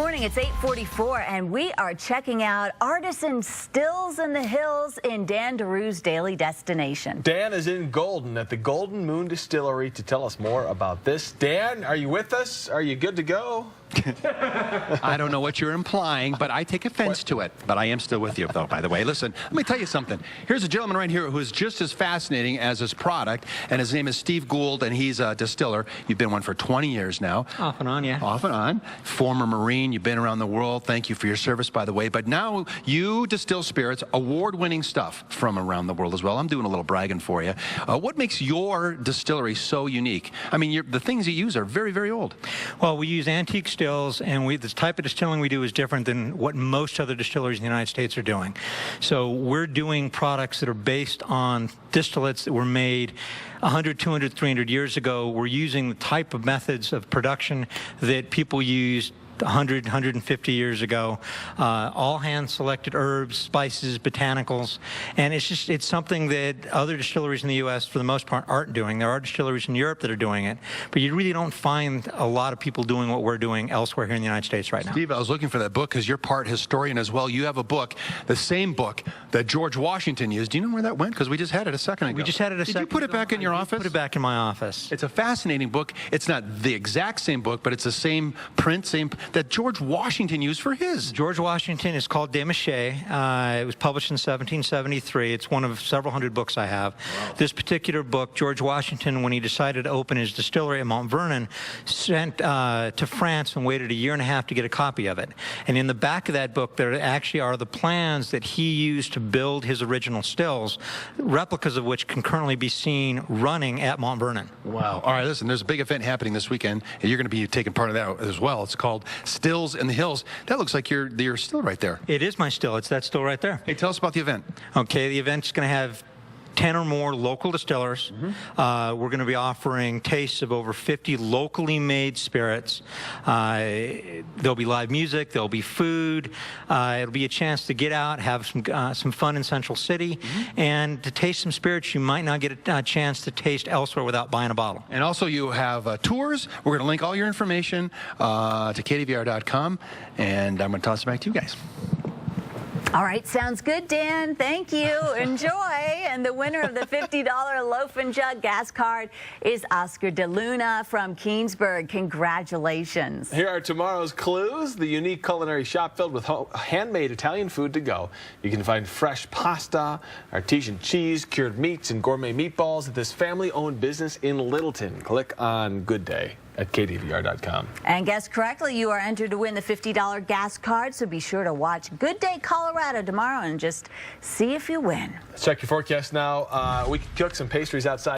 morning, it's 8:44, and we are checking out Artisan Stills in the Hills in Dan DeRue's daily destination. Dan is in Golden at the Golden Moon Distillery to tell us more about this. Dan, are you with us? Are you good to go? I don't know what you're implying, but I take offense to it. But I am still with you, though, by the way. Listen, let me tell you something. Here's a gentleman right here who is just as fascinating as his product, and his name is Steve Gould, and he's a distiller. You've been one for 20 years now. Off and on, yeah. Off and on. Former Marine. You've been around the world. Thank you for your service, by the way. But now you distill spirits, award-winning stuff from around the world as well. I'm doing a little bragging for you. What makes your distillery so unique? I mean, the things you use are very, very old. Well, we use antique stills, and the type of distilling we do is different than what most other distilleries in the United States are doing. So we're doing products that are based on distillates that were made 100, 200, 300 years ago. We're using the type of methods of production that people used 100, 150 years ago, all hand-selected herbs, spices, botanicals, and it's something that other distilleries in the U.S. for the most part aren't doing. There are distilleries in Europe that are doing it, but you really don't find a lot of people doing what we're doing elsewhere here in the United States right now. Steve, I was looking for that book because you're part historian as well. You have a book, the same book that George Washington used. Do you know where that went? Because we just had it a second ago. We just had it a second ago. Did you put it back in your office? Put it back in my office. It's a fascinating book. It's not the exact same book, but it's the same print, that George Washington used for his. George Washington is called De Maché. It was published in 1773. It's one of several hundred books I have. Wow. This particular book, George Washington, when he decided to open his distillery at Mount Vernon, sent to France and waited a year and a half to get a copy of it. And in the back of that book, there actually are the plans that he used to build his original stills, replicas of which can currently be seen running at Mount Vernon. Wow. All right, listen, there's a big event happening this weekend, and you're going to be taking part of that as well. It's called Stills in the Hills. That looks like you're still right there. It is my still. It's that still right there. Hey, tell us about the event. Okay, the event's going to have 10 or more local distillers. We're going to be offering tastes of over 50 locally made spirits. There'll be live music. There'll be food. It'll be a chance to get out, have some fun in Central City, and to taste some spirits you might not get a chance to taste elsewhere without buying a bottle. And also you have tours. We're going to link all your information to KDVR.com, and I'm going to toss it back to you guys. All right, sounds good, Dan. Thank you. Enjoy. And the winner of the $50 Loaf and Jug gas card is Oscar DeLuna from Keensburg. Congratulations. Here are tomorrow's clues. The unique culinary shop filled with handmade Italian food to go. You can find fresh pasta, artesian cheese, cured meats, and gourmet meatballs at this family-owned business in Littleton. Click on Good Day at KDVR.com. And guess correctly, you are entered to win the $50 gas card, so be sure to watch Good Day Colorado tomorrow and just see if you win. Let's check your forecast now. We can cook some pastries outside.